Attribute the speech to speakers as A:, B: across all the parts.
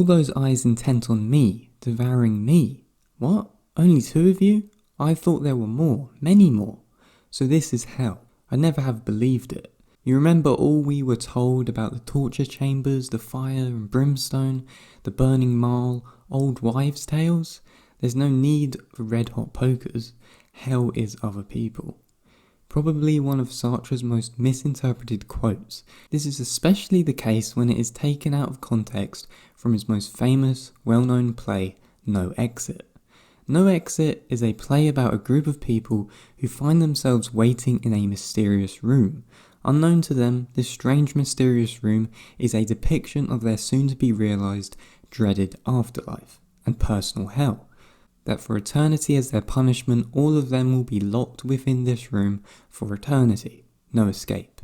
A: those eyes intent on me, devouring me. What? Only 2 of you? I thought there were more, many more. So this is hell. I never have believed it. You remember all we were told about the torture chambers, the fire and brimstone, the burning marl, old wives' tales? There's no need for red-hot pokers. Hell is other people. Probably one of Sartre's most misinterpreted quotes. This is especially the case when it is taken out of context from his most famous, well-known play, No Exit. No Exit is a play about a group of people who find themselves waiting in a mysterious room. Unknown to them, this strange mysterious room is a depiction of their soon-to-be-realised, dreaded afterlife and personal hell. That for eternity as their punishment, all of them will be locked within this room for eternity. No escape.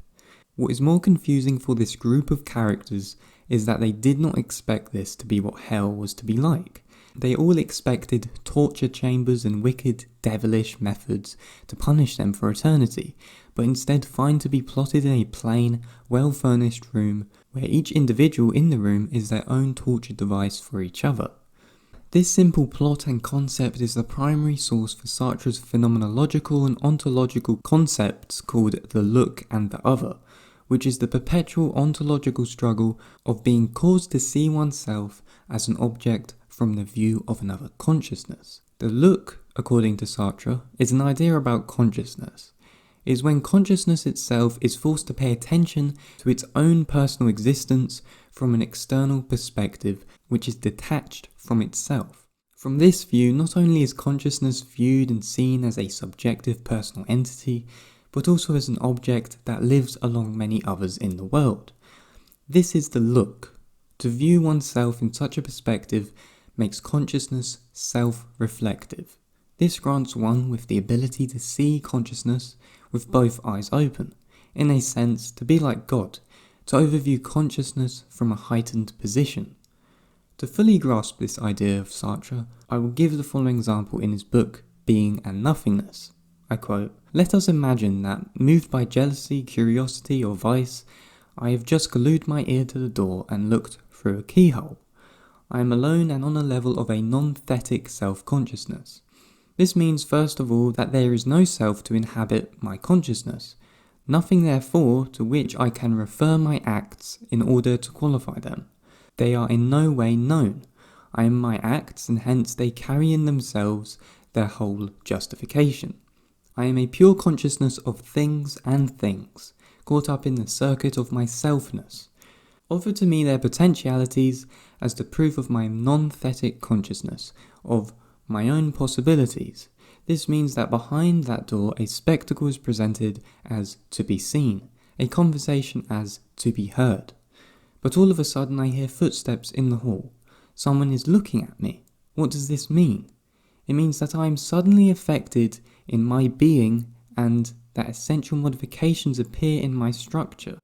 A: What is more confusing for this group of characters is that they did not expect this to be what hell was to be like. They all expected torture chambers and wicked, devilish methods to punish them for eternity, but instead find to be plotted in a plain, well-furnished room where each individual in the room is their own torture device for each other. This simple plot and concept is the primary source for Sartre's phenomenological and ontological concepts called the look and the other, which is the perpetual ontological struggle of being caused to see oneself as an object from the view of another consciousness. The look, according to Sartre, is an idea about consciousness. It is when consciousness itself is forced to pay attention to its own personal existence from an external perspective which is detached from itself. From this view, not only is consciousness viewed and seen as a subjective personal entity, but also as an object that lives along many others in the world. This is the look. To view oneself in such a perspective makes consciousness self-reflective. This grants one with the ability to see consciousness with both eyes open, in a sense to be like God, to overview consciousness from a heightened position. To fully grasp this idea of Sartre, I will give the following example in his book, Being and Nothingness. I quote, "Let us imagine that, moved by jealousy, curiosity, or vice, I have just glued my ear to the door and looked through a keyhole. I am alone and on a level of a non-thetic self-consciousness. This means, first of all, that there is no self to inhabit my consciousness, nothing therefore to which I can refer my acts in order to qualify them. They are in no way known. I am my acts, and hence they carry in themselves their whole justification. I am a pure consciousness of things and things, caught up in the circuit of my selfness. Offer to me their potentialities as the proof of my non-thetic consciousness, of my own possibilities. This means that behind that door a spectacle is presented as to be seen, a conversation as to be heard. But all of a sudden I hear footsteps in the hall. Someone is looking at me. What does this mean? It means that I am suddenly affected in my being and that essential modifications appear in my structure,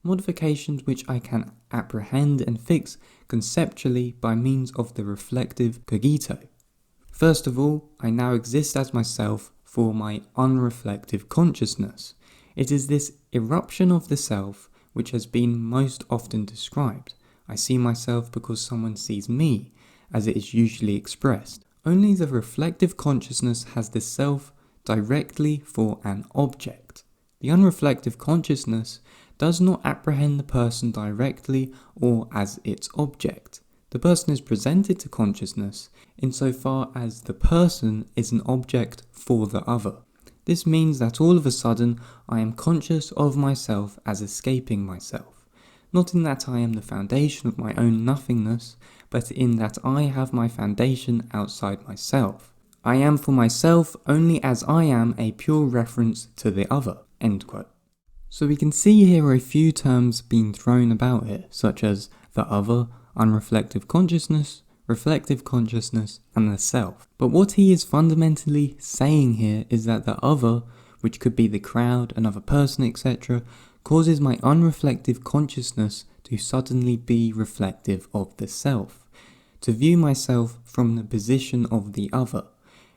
A: modifications which I can apprehend and fix conceptually by means of the reflective cogito. First of all, I now exist as myself for my unreflective consciousness. It is this eruption of the self which has been most often described. I see myself because someone sees me, as it is usually expressed. Only the reflective consciousness has the self directly for an object. The unreflective consciousness does not apprehend the person directly or as its object. The person is presented to consciousness insofar as the person is an object for the other. This means that all of a sudden I am conscious of myself as escaping myself, not in that I am the foundation of my own nothingness, but in that I have my foundation outside myself. I am for myself only as I am a pure reference to the other." End quote. So we can see here a few terms being thrown about here, such as the other, unreflective consciousness, reflective consciousness, and the self. But what he is fundamentally saying here is that the other, which could be the crowd, another person, etc., causes my unreflective consciousness to suddenly be reflective of the self, to view myself from the position of the other.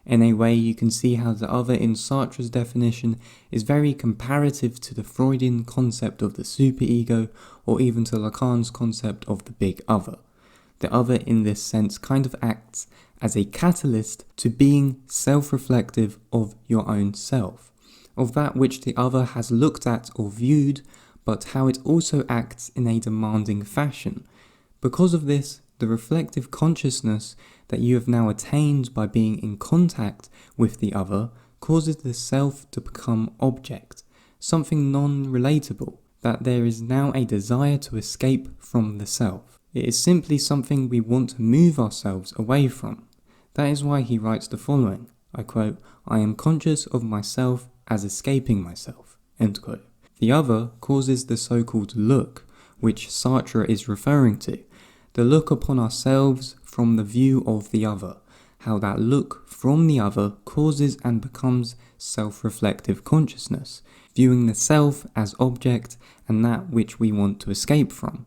A: In a way, you can see how the other in Sartre's definition is very comparative to the Freudian concept of the superego, or even to Lacan's concept of the big other. the other in this sense kind of acts as a catalyst to being self-reflective of your own self, of that which the other has looked at or viewed, but how it also acts in a demanding fashion. Because of this, the reflective consciousness that you have now attained by being in contact with the other causes the self to become object, something non-relatable, that there is now a desire to escape from the self. It is simply something we want to move ourselves away from. That is why he writes the following, I quote, "I am conscious of myself as escaping myself," end quote. The other causes the so-called look, which Sartre is referring to, the look upon ourselves from the view of the other, how that look from the other causes and becomes self-reflective consciousness, viewing the self as object and that which we want to escape from.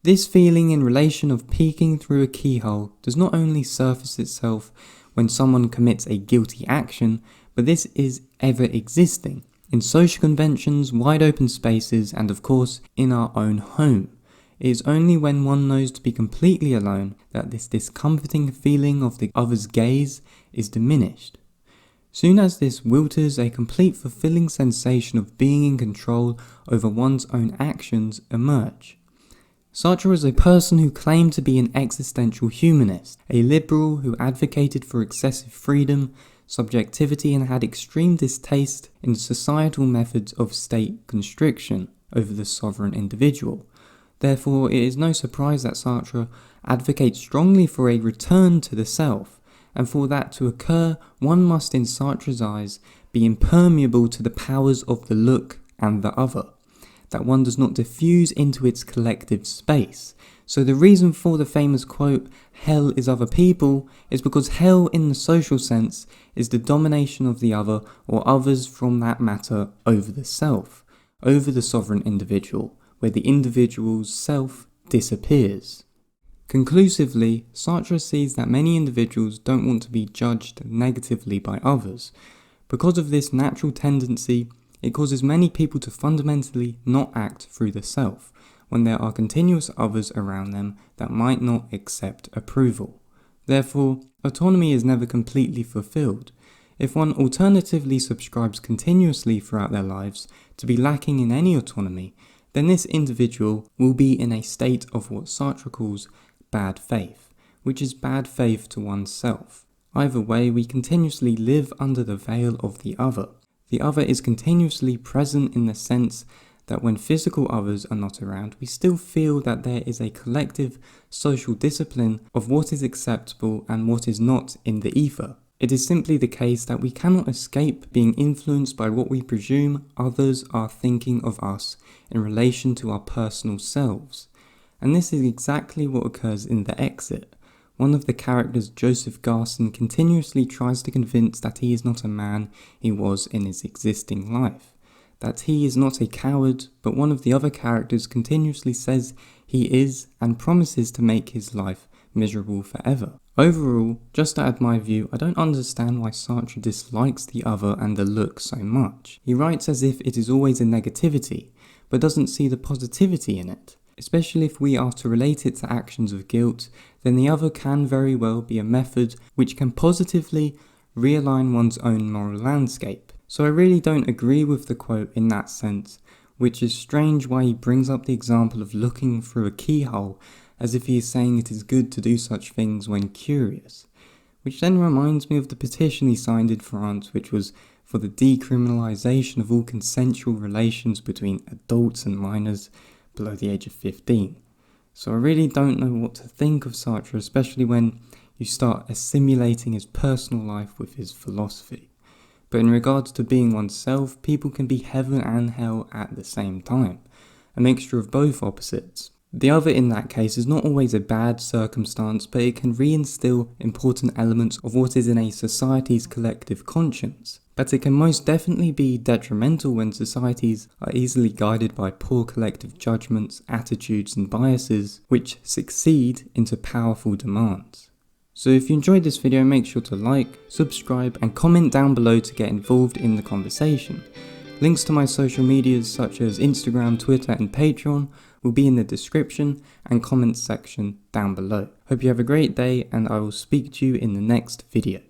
A: This feeling in relation of peeking through a keyhole does not only surface itself when someone commits a guilty action, but this is ever existing in social conventions, wide open spaces, and of course in our own home. It is only when one knows to be completely alone that this discomforting feeling of the other's gaze is diminished. Soon as this wilters, a complete fulfilling sensation of being in control over one's own actions emerge. Sartre was a person who claimed to be an existential humanist, a liberal who advocated for excessive freedom, subjectivity, and had extreme distaste in societal methods of state constriction over the sovereign individual. Therefore, it is no surprise that Sartre advocates strongly for a return to the self, and for that to occur, one must in Sartre's eyes be impermeable to the powers of the look and the other, that one does not diffuse into its collective space. So the reason for the famous quote, "Hell is other people," is because hell in the social sense is the domination of the other or others from that matter over the self, over the sovereign individual, where the individual's self disappears. Conclusively, Sartre sees that many individuals don't want to be judged negatively by others. Because of this natural tendency, it causes many people to fundamentally not act through the self, when there are continuous others around them that might not accept approval. Therefore, autonomy is never completely fulfilled. If one alternatively subscribes continuously throughout their lives to be lacking in any autonomy, then this individual will be in a state of what Sartre calls bad faith, which is bad faith to oneself. Either way, we continuously live under the veil of the other. The other is continuously present in the sense that when physical others are not around, we still feel that there is a collective social discipline of what is acceptable and what is not in the ether. It is simply the case that we cannot escape being influenced by what we presume others are thinking of us in relation to our personal selves. And this is exactly what occurs in The Exit. One of the characters, Joseph Garson, continuously tries to convince that he is not a man he was in his existing life, that he is not a coward, but one of the other characters continuously says he is and promises to make his life miserable forever. Overall, just to add my view, I don't understand why Sartre dislikes the other and the look so much. He writes as if it is always a negativity, but doesn't see the positivity in it. Especially if we are to relate it to actions of guilt, then the other can very well be a method which can positively realign one's own moral landscape. So I really don't agree with the quote in that sense, which is strange why he brings up the example of looking through a keyhole as if he is saying it is good to do such things when curious. Which then reminds me of the petition he signed in France, which was for the decriminalisation of all consensual relations between adults and minors below the age of 15. So I really don't know what to think of Sartre, especially when you start assimilating his personal life with his philosophy. But in regards to being oneself, people can be heaven and hell at the same time, a mixture of both opposites. The other in that case is not always a bad circumstance, but it can reinstill important elements of what is in a society's collective conscience. But it can most definitely be detrimental when societies are easily guided by poor collective judgments, attitudes and biases, which succeed into powerful demands. So if you enjoyed this video, make sure to like, subscribe and comment down below to get involved in the conversation. Links to my social medias such as Instagram, Twitter and Patreon will be in the description and comments section down below. Hope you have a great day, and I will speak to you in the next video.